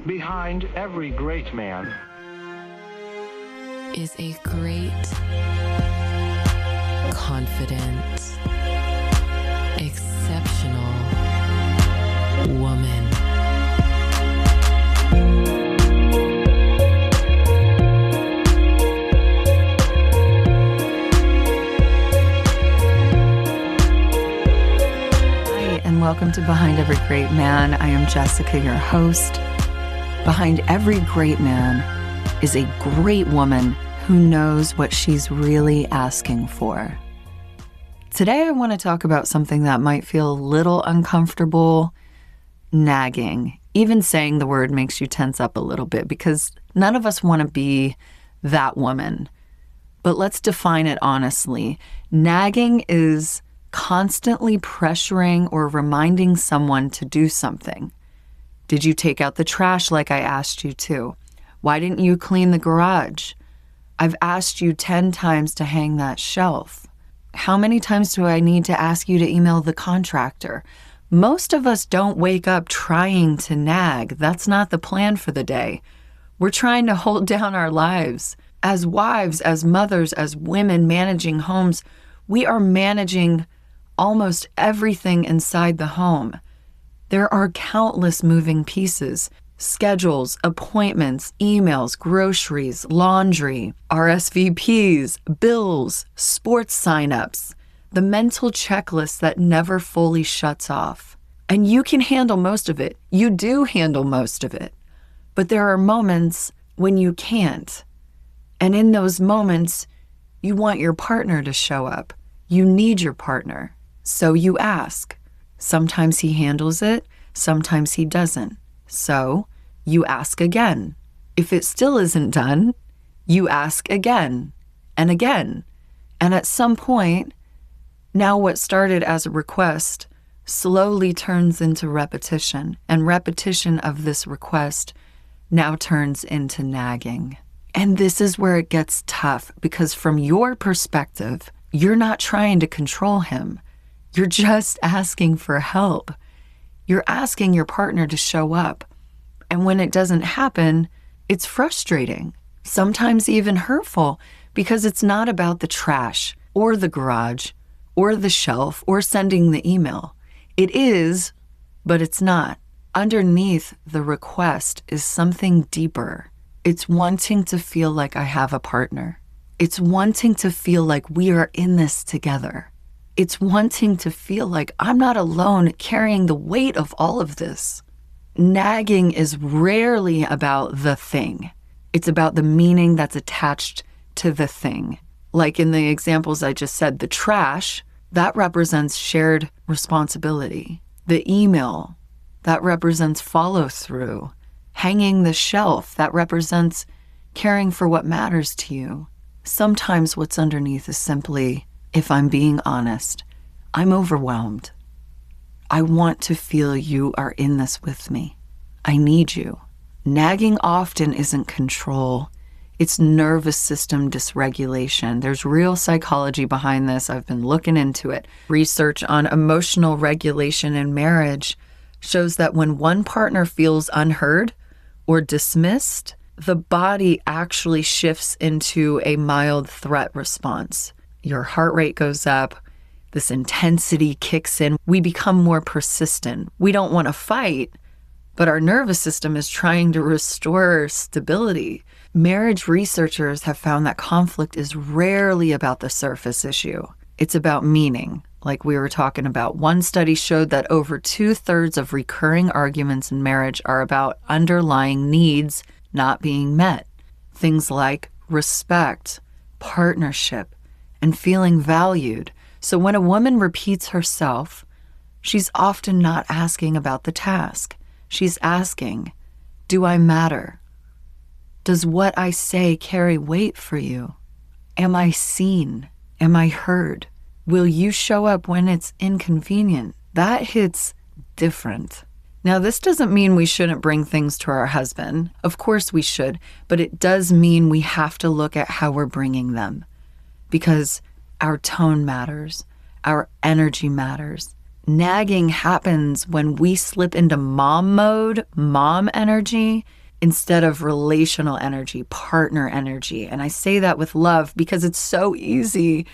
Behind every great man is a great, confident, exceptional woman. Hi, and welcome to Behind Every Great Man. I am Jessica, your host. Behind every great man is a great woman who knows what she's really asking for. Today, I want to talk about something that might feel a little uncomfortable: nagging. Even saying the word makes you tense up a little bit because none of us want to be that woman. But let's define it honestly. Nagging is constantly pressuring or reminding someone to do something. Did you take out the trash like I asked you to? Why didn't you clean the garage? I've asked you 10 times to hang that shelf. How many times do I need to ask you to email the contractor? Most of us don't wake up trying to nag. That's not the plan for the day. We're trying to hold down our lives. As wives, as mothers, as women managing homes, we are managing almost everything inside the home. There are countless moving pieces: schedules, appointments, emails, groceries, laundry, RSVPs, bills, sports signups, the mental checklist that never fully shuts off. And you can handle most of it. You do handle most of it. But there are moments when you can't. And in those moments, you want your partner to show up. You need your partner. So you ask. Sometimes he handles it, sometimes he doesn't. So you ask again. If it still isn't done, you ask again and again. And at some point, now what started as a request slowly turns into repetition, and repetition of this request now turns into nagging. And this is where it gets tough, because from your perspective, you're not trying to control him. You're just asking for help. You're asking your partner to show up. And when it doesn't happen, it's frustrating, sometimes even hurtful, because it's not about the trash or the garage or the shelf or sending the email. It is, but it's not. Underneath the request is something deeper. It's wanting to feel like I have a partner. It's wanting to feel like we are in this together. It's wanting to feel like I'm not alone carrying the weight of all of this. Nagging is rarely about the thing. It's about the meaning that's attached to the thing. Like in the examples I just said, the trash, that represents shared responsibility. The email, that represents follow through. Hanging the shelf, that represents caring for what matters to you. Sometimes what's underneath is simply, if I'm being honest, I'm overwhelmed. I want to feel you are in this with me. I need you. Nagging often isn't control. It's nervous system dysregulation. There's real psychology behind this. I've been looking into it. Research on emotional regulation in marriage shows that when one partner feels unheard or dismissed, the body actually shifts into a mild threat response. Your heart rate goes up. This intensity kicks in. We become more persistent. We don't want to fight, but our nervous system is trying to restore stability. Marriage researchers have found that conflict is rarely about the surface issue. It's about meaning, like we were talking about. One study showed that over 2/3 of recurring arguments in marriage are about underlying needs not being met. Things like respect, partnership, and feeling valued. So when a woman repeats herself, she's often not asking about the task. She's asking, do I matter? Does what I say carry weight for you? Am I seen? Am I heard? Will you show up when it's inconvenient? That hits different. Now, this doesn't mean we shouldn't bring things to our husband. Of course we should, but it does mean we have to look at how we're bringing them, because our tone matters, our energy matters, Nagging happens when we slip into mom mode, mom energy, instead of relational energy, partner energy. And I say that with love because it's so easy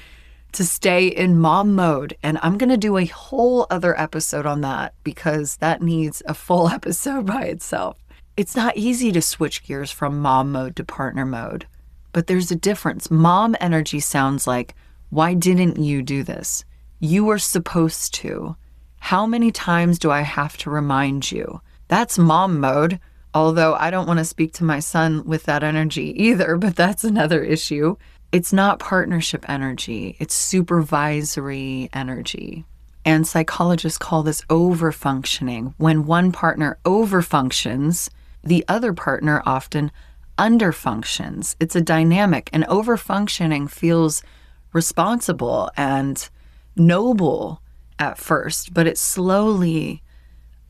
to stay in mom mode. And I'm going to do a whole other episode on that because that needs a full episode by itself. It's not easy to switch gears from mom mode to partner mode, but there's a difference. Mom energy sounds like, why didn't you do this? You were supposed to. How many times do I have to remind you? That's mom mode. Although I don't want to speak to my son with that energy either, but that's another issue. It's not partnership energy. It's supervisory energy. And psychologists call this overfunctioning. When one partner overfunctions, the other partner often underfunctions. It's a dynamic, and overfunctioning feels responsible and noble at first, but it slowly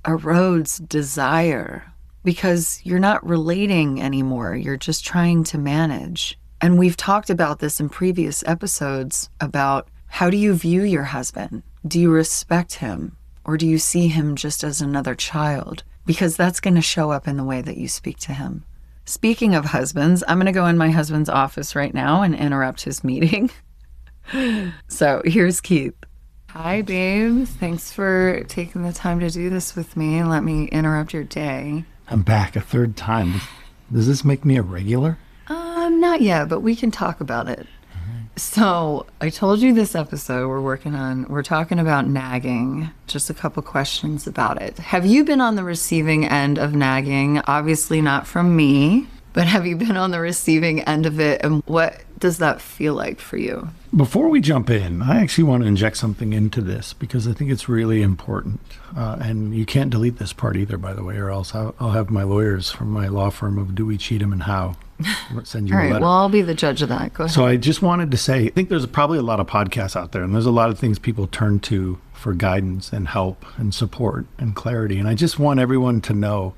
erodes desire because you're not relating anymore. You're just trying to manage. And we've talked about this in previous episodes about how do you view your husband? Do you respect him? Or do you see him just as another child? Because that's going to show up in the way that you speak to him. Speaking of husbands, I'm going to go in my husband's office right now and interrupt his meeting. So here's Keith. Hi, babe. Thanks for taking the time to do this with me. Let me interrupt your day. I'm back a third time. Does this make me a regular? Not yet, but we can talk about it. So I told you this episode we're talking about nagging. Just a couple questions about it. Have you been on the receiving end of nagging? Obviously not from me, but have you been on the receiving end of it? And what does that feel like for you? Before we jump in, I actually want to inject something into this because I think it's really important. And you can't delete this part either, by the way, or else I'll have my lawyers from my law firm of Dewey, Cheatham, and Howe send you All a right, letter. well, I'll be the judge of that. Go ahead. So I just wanted to say, I think there's probably a lot of podcasts out there, and there's a lot of things people turn to for guidance and help and support and clarity. And I just want everyone to know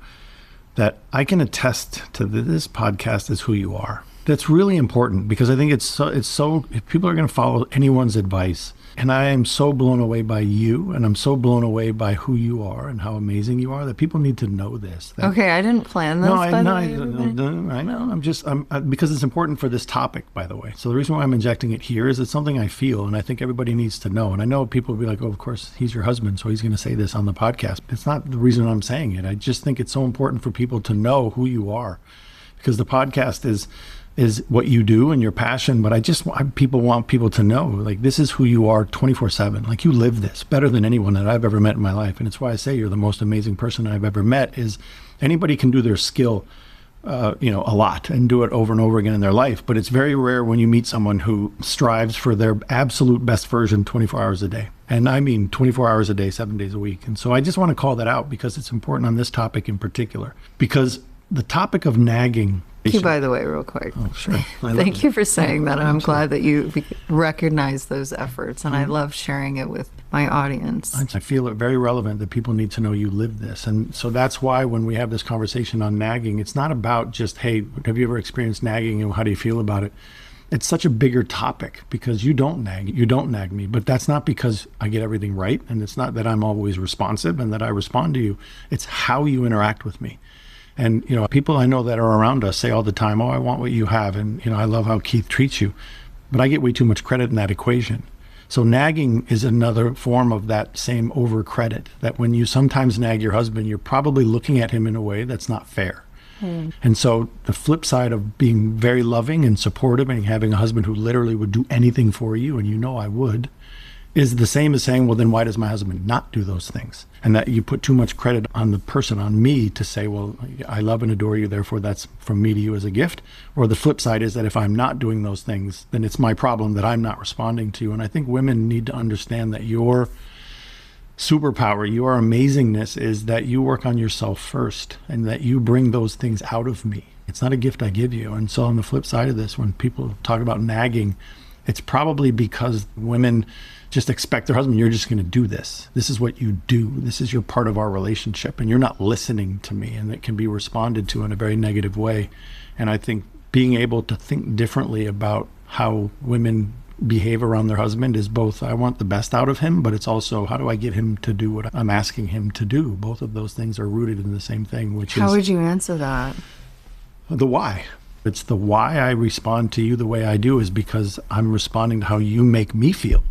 that I can attest to this podcast is who you are. That's really important because I think it's so if people are going to follow anyone's advice. And I am so blown away by you, and I'm so blown away by who you are and how amazing you are that people need to know this. Okay, I didn't plan this, by the way. I know. Because it's important for this topic, by the way. So the reason why I'm injecting it here is it's something I feel, and I think everybody needs to know. And I know people will be like, oh, of course, he's your husband, so he's going to say this on the podcast. It's not the reason I'm saying it. I just think it's so important for people to know who you are, because the podcast is what you do and your passion, but people want people to know, like, this is who you are 24/7. Like, you live this better than anyone that I've ever met in my life. And it's why I say you're the most amazing person I've ever met. Is anybody can do their skill, a lot and do it over and over again in their life. But it's very rare when you meet someone who strives for their absolute best version 24 hours a day. And I mean 24 hours a day, 7 days a week. And so I just want to call that out because it's important on this topic in particular, because the topic of nagging. Thank you, by the way, real quick. Oh, sure. Thank you for saying that. I'm glad that you recognize those efforts, and I love sharing it with my audience. I feel it very relevant that people need to know you live this. And so that's why when we have this conversation on nagging, it's not about just, hey, have you ever experienced nagging and how do you feel about it? It's such a bigger topic because you don't nag me, but that's not because I get everything right. And it's not that I'm always responsive and that I respond to you. It's how you interact with me. And, people I know that are around us say all the time, oh, I want what you have. And, I love how Keith treats you. But I get way too much credit in that equation. So nagging is another form of that same over credit, that when you sometimes nag your husband, you're probably looking at him in a way that's not fair. And so the flip side of being very loving and supportive and having a husband who literally would do anything for you, and I would, is the same as saying, well, then why does my husband not do those things? And that you put too much credit on the person, on me, to say, well, I love and adore you, therefore that's from me to you as a gift. Or the flip side is that if I'm not doing those things, then it's my problem that I'm not responding to you. And I think women need to understand that your superpower, your amazingness, is that you work on yourself first and that you bring those things out of me. It's not a gift I give you. And so on the flip side of this, when people talk about nagging, it's probably because women just expect their husband, you're just going to do this. This is what you do. This is your part of our relationship, and you're not listening to me, and it can be responded to in a very negative way. And I think being able to think differently about how women behave around their husband is both, I want the best out of him, but it's also, how do I get him to do what I'm asking him to do? Both of those things are rooted in the same thing, which is... How would you answer that? The why. It's the why I respond to you the way I do is because I'm responding to how you make me feel.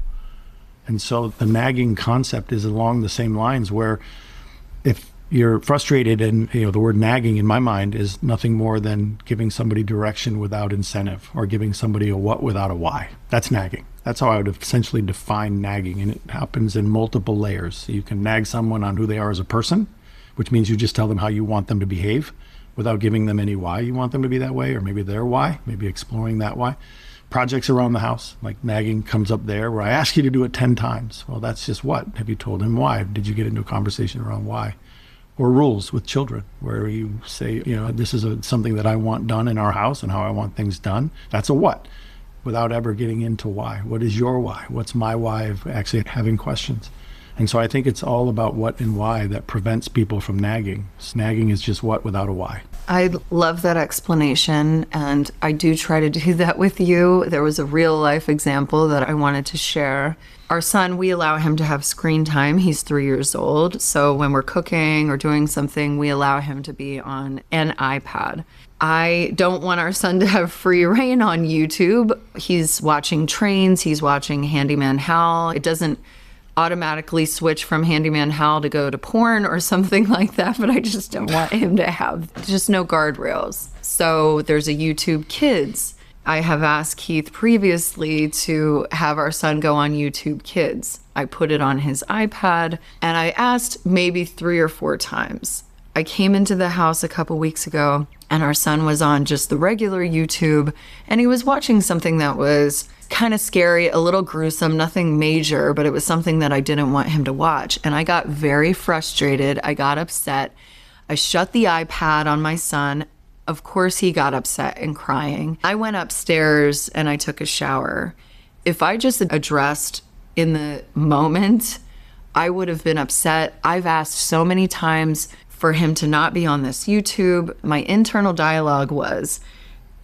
And so the nagging concept is along the same lines where if you're frustrated, and the word nagging in my mind is nothing more than giving somebody direction without incentive, or giving somebody a what without a why. That's nagging. That's how I would essentially define nagging, and it happens in multiple layers. You can nag someone on who they are as a person, which means you just tell them how you want them to behave without giving them any why you want them to be that way, or maybe their why, maybe exploring that why. Projects around the house, like nagging comes up there, where I ask you to do it 10 times. Well, that's just what? Have you told him why? Did you get into a conversation around why? Or rules with children, where you say, this is something that I want done in our house and how I want things done. That's a what, without ever getting into why. What is your why? What's my why of actually having questions? And so I think it's all about what and why that prevents people from nagging. Nagging is just what without a why. I love that explanation, and I do try to do that with you. There was a real life example that I wanted to share. Our son, we allow him to have screen time. He's 3 years old. So when we're cooking or doing something, we allow him to be on an iPad. I don't want our son to have free reign on YouTube. He's watching trains. He's watching Handyman Hal. It doesn't automatically switch from Handyman Hal to go to porn or something like that, but I just don't want him to have just no guardrails. So there's a YouTube Kids. I have asked Keith previously to have our son go on YouTube Kids. I put it on his iPad, and I asked maybe 3 or 4 times. I came into the house a couple weeks ago, and our son was on just the regular YouTube, and he was watching something that was kind of scary, a little gruesome, nothing major, but it was something that I didn't want him to watch. And I got very frustrated. I got upset. I shut the iPad on my son. Of course, he got upset and crying. I went upstairs and I took a shower. If I just addressed in the moment, I would have been upset. I've asked so many times for him to not be on this YouTube. My internal dialogue was,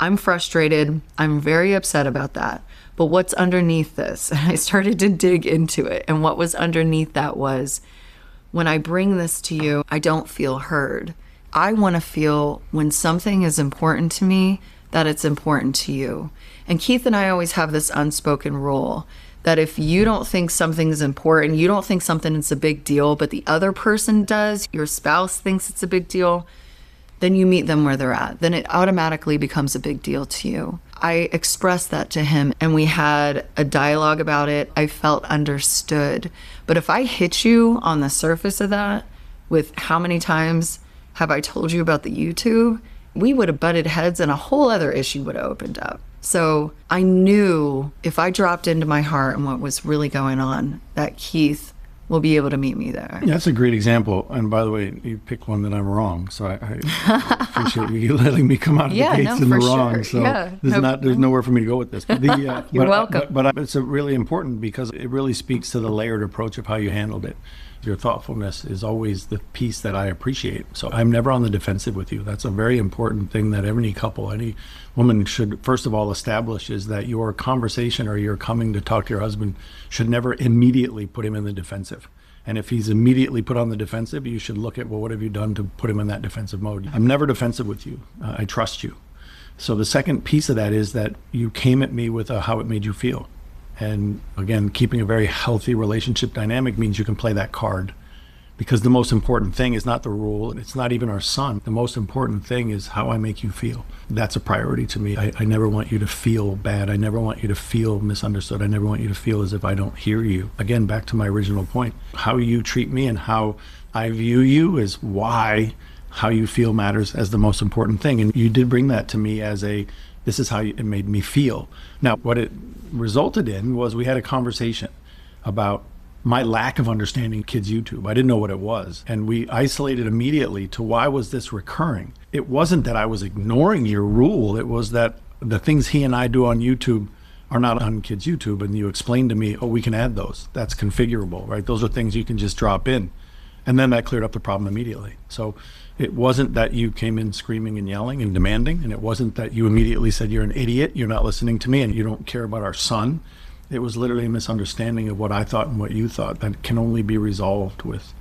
I'm frustrated. I'm very upset about that. But what's underneath this? And I started to dig into it. And what was underneath that was, when I bring this to you, I don't feel heard. I want to feel when something is important to me, that it's important to you. And Keith and I always have this unspoken rule that if you don't think something is important, you don't think something is a big deal, but the other person does, your spouse thinks it's a big deal, then you meet them where they're at. Then it automatically becomes a big deal to you. I expressed that to him, and we had a dialogue about it. I felt understood. But if I hit you on the surface of that with how many times have I told you about the YouTube, we would have butted heads and a whole other issue would have opened up. So I knew if I dropped into my heart and what was really going on, that Keith will be able to meet me there. Yeah, that's a great example. And by the way, you picked one that I'm wrong. So I appreciate you letting me come out of the gates in the wrong. Sure. So yeah, there's nowhere for me to go with this. But You're welcome. But it's really important because it really speaks to the layered approach of how you handled it. Your thoughtfulness is always the piece that I appreciate. So I'm never on the defensive with you. That's a very important thing that any couple, any woman should, first of all, establish, is that your conversation or your coming to talk to your husband should never immediately put him in the defensive. And if he's immediately put on the defensive, you should look at, well, what have you done to put him in that defensive mode? I'm never defensive with you. I trust you. So the second piece of that is that you came at me with how it made you feel. And again, keeping a very healthy relationship dynamic means you can play that card, because the most important thing is not the rule, and it's not even our son. The most important thing is how I make you feel. That's a priority to me. I never want you to feel bad. I never want you to feel misunderstood. I never want you to feel as if I don't hear you. Again, back to my original point, how you treat me and how I view you is why how you feel matters as the most important thing. And you did bring that to me as this is how it made me feel. Now, what it resulted in was we had a conversation about my lack of understanding kids' YouTube. I didn't know what it was. And we isolated immediately to, why was this recurring? It wasn't that I was ignoring your rule. It was that the things he and I do on YouTube are not on kids' YouTube. And you explained to me, oh, we can add those. That's configurable, right? Those are things you can just drop in. And then that cleared up the problem immediately. So it wasn't that you came in screaming and yelling and demanding, and it wasn't that you immediately said, you're an idiot, you're not listening to me, and you don't care about our son. It was literally a misunderstanding of what I thought and what you thought that can only be resolved with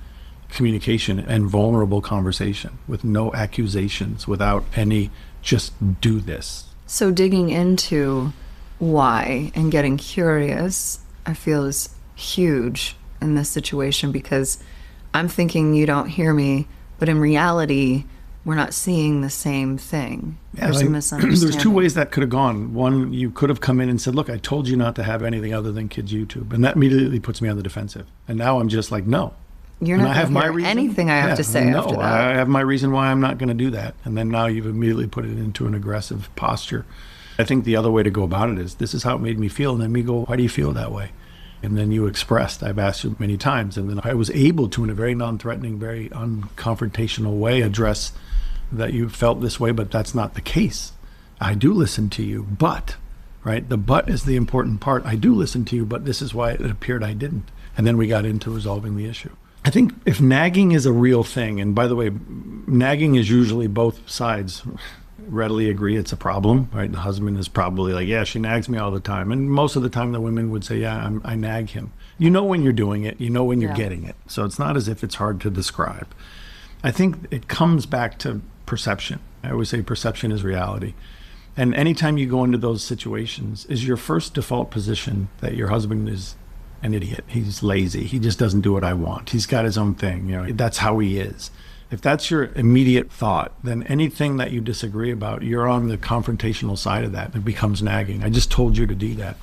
communication and vulnerable conversation, with no accusations, without any just do this. So digging into why and getting curious, I feel is huge in this situation, because I'm thinking you don't hear me, but in reality, we're not seeing the same thing. Yeah, There's a misunderstanding. There's two ways that could have gone. One, you could have come in and said, look, I told you not to have anything other than kids' YouTube. And that immediately puts me on the defensive. And now I'm just like, no. You're And not I have going my to hear reason. anything I have to say no, after that. I have my reason why I'm not going to do that. And then now you've immediately put it into an aggressive posture. I think the other way to go about it is, this is how it made me feel. And then we go, why do you feel that way? And then you expressed, I've asked you many times. And then I was able to, in a very non-threatening, very unconfrontational way, address that you felt this way, but that's not the case. I do listen to you, but, right? The but is the important part. I do listen to you, but this is why it appeared I didn't. And then we got into resolving the issue. I think if nagging is a real thing, and by the way, nagging is usually both sides readily agree it's a problem, right? The husband is probably like, yeah, she nags me all the time. And most of the time the women would say, yeah, I nag him. You know when you're doing it, you know when you're getting it. So it's not as if it's hard to describe. I think it comes back to perception. I always say perception is reality. And anytime you go into those situations, is your first default position that your husband is an idiot. He's lazy. He just doesn't do what I want. He's got his own thing. You know, that's how he is. If that's your immediate thought, then anything that you disagree about, you're on the confrontational side of that. It becomes nagging. I just told you to do that.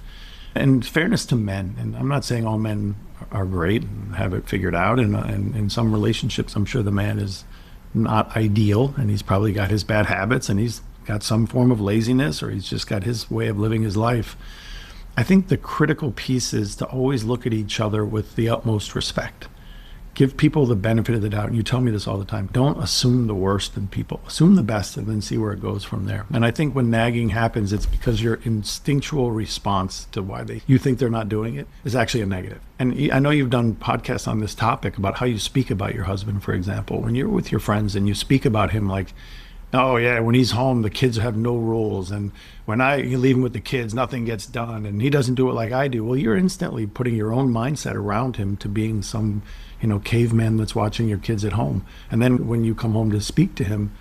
And fairness to men, and I'm not saying all men are great and have it figured out. And in some relationships, I'm sure the man is not ideal, and he's probably got his bad habits, and he's got some form of laziness, or he's just got his way of living his life. I think the critical piece is to always look at each other with the utmost respect. Give people the benefit of the doubt. And you tell me this all the time. Don't assume the worst in people. Assume the best and then see where it goes from there. And I think when nagging happens, it's because your instinctual response to why you think they're not doing it is actually a negative. And I know you've done podcasts on this topic about how you speak about your husband, for example. When you're with your friends and you speak about him like, oh yeah, when he's home, the kids have no rules. And when you leave him with the kids, nothing gets done. And he doesn't do it like I do. Well, you're instantly putting your own mindset around him to being some, caveman that's watching your kids at home. And then when you come home to speak to him,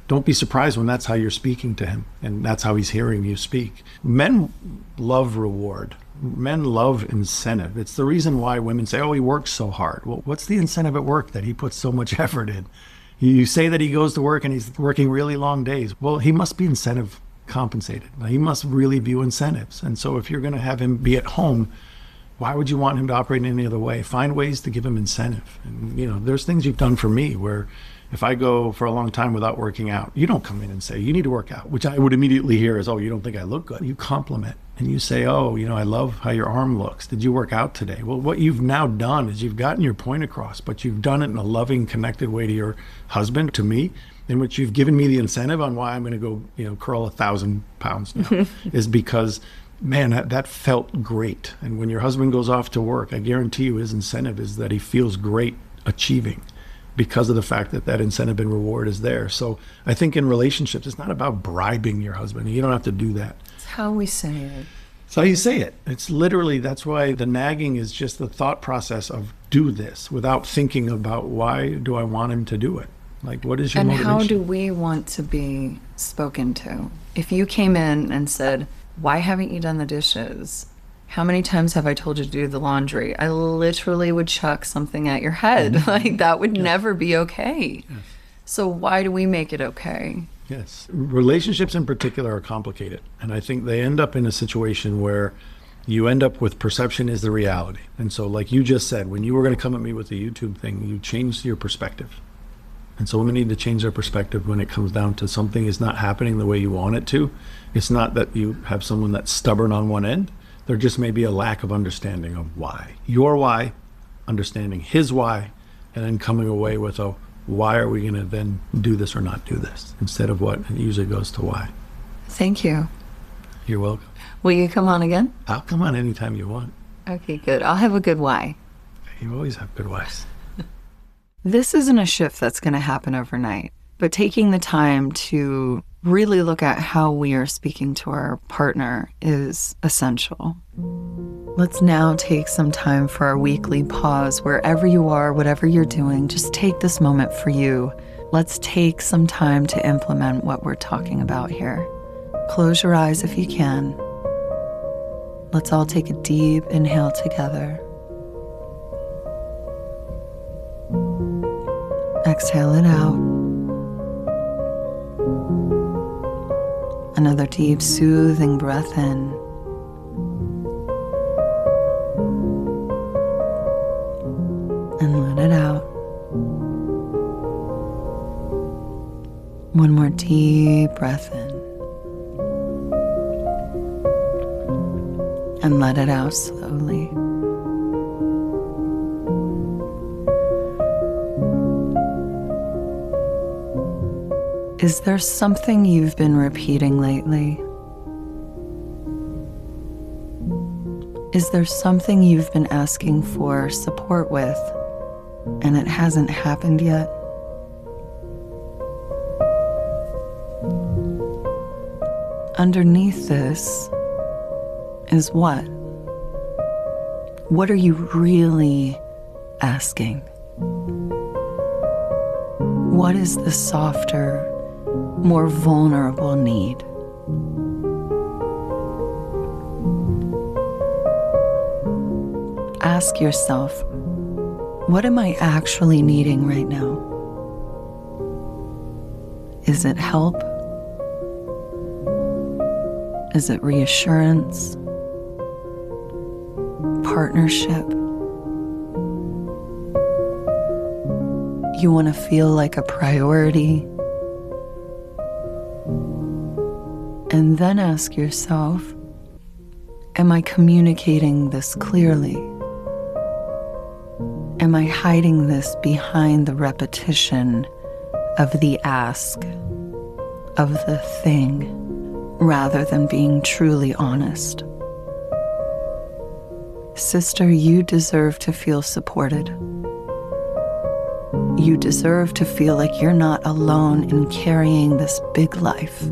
don't be surprised when that's how you're speaking to him. And that's how he's hearing you speak. Men love reward. Men love incentive. It's the reason why women say, oh, he works so hard. Well, what's the incentive at work that he puts so much effort in? You say that he goes to work and he's working really long days. Well, he must be incentive compensated. He must really view incentives. And so if you're going to have him be at home, why would you want him to operate in any other way? Find ways to give him incentive. And, there's things you've done for me where if I go for a long time without working out, you don't come in and say, you need to work out, which I would immediately hear as, oh, you don't think I look good. You compliment and you say, oh, I love how your arm looks. Did you work out today? Well, what you've now done is you've gotten your point across, but you've done it in a loving, connected way to your husband, to me, in which you've given me the incentive on why I'm going to go, curl 1,000 pounds now, is because, man, that felt great. And when your husband goes off to work, I guarantee you his incentive is that he feels great achieving, because of the fact that incentive and reward is there. So I think in relationships, it's not about bribing your husband. You don't have to do that. It's how we say it. It's how you say it. It's literally, that's why the nagging is just the thought process of do this without thinking about why do I want him to do it? Like, what is your motivation? And how do we want to be spoken to? If you came in and said, why haven't you done the dishes? How many times have I told you to do the laundry? I literally would chuck something at your head. Like, that would never be okay. Yes. So why do we make it okay? Yes. Relationships in particular are complicated. And I think they end up in a situation where you end up with perception is the reality. And so like you just said, when you were going to come at me with the YouTube thing, you changed your perspective. And so women need to change their perspective when it comes down to something is not happening the way you want it to. It's not that you have someone that's stubborn on one end. There just may be a lack of understanding of why. Your why, understanding his why, and then coming away with a why are we going to then do this or not do this, instead of what it usually goes to why. Thank you. You're welcome. Will you come on again? I'll come on anytime you want. Okay, good. I'll have a good why. You always have good whys. This isn't a shift that's going to happen overnight, but taking the time to really look at how we are speaking to our partner is essential. Let's now take some time for our weekly pause. Wherever you are, whatever you're doing, just take this moment for you. Let's take some time to implement what we're talking about here. Close your eyes if you can. Let's all take a deep inhale together. Exhale it out. Another deep, soothing breath in. And let it out. One more deep breath in. And let it out slowly. Is there something you've been repeating lately? Is there something you've been asking for support with, and it hasn't happened yet? Underneath this is what? What are you really asking? What is the softer, more vulnerable need? Ask yourself, what am I actually needing right now? Is it help? Is it reassurance? Partnership? You want to feel like a priority? And then ask yourself, am I communicating this clearly? Am I hiding this behind the repetition of the ask, of the thing, rather than being truly honest? Sister, you deserve to feel supported. You deserve to feel like you're not alone in carrying this big life.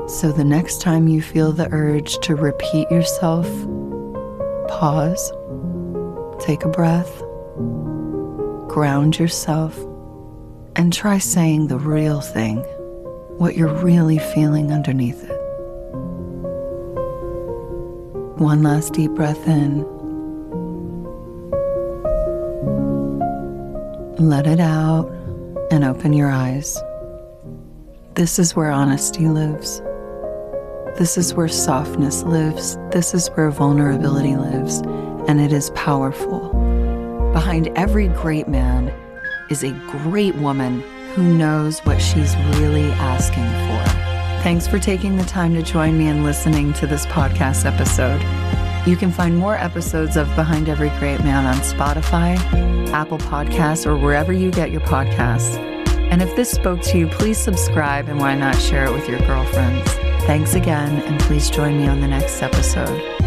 So the next time you feel the urge to repeat yourself, pause, take a breath, ground yourself, and try saying the real thing, what you're really feeling underneath it. One last deep breath in. Let it out and open your eyes. This is where honesty lives. This is where softness lives. This is where vulnerability lives, and it is powerful. Behind every great man is a great woman who knows what she's really asking for. Thanks for taking the time to join me in listening to this podcast episode. You can find more episodes of Behind Every Great Man on Spotify, Apple Podcasts, or wherever you get your podcasts. And if this spoke to you, please subscribe, and why not share it with your girlfriends? Thanks again, and please join me on the next episode.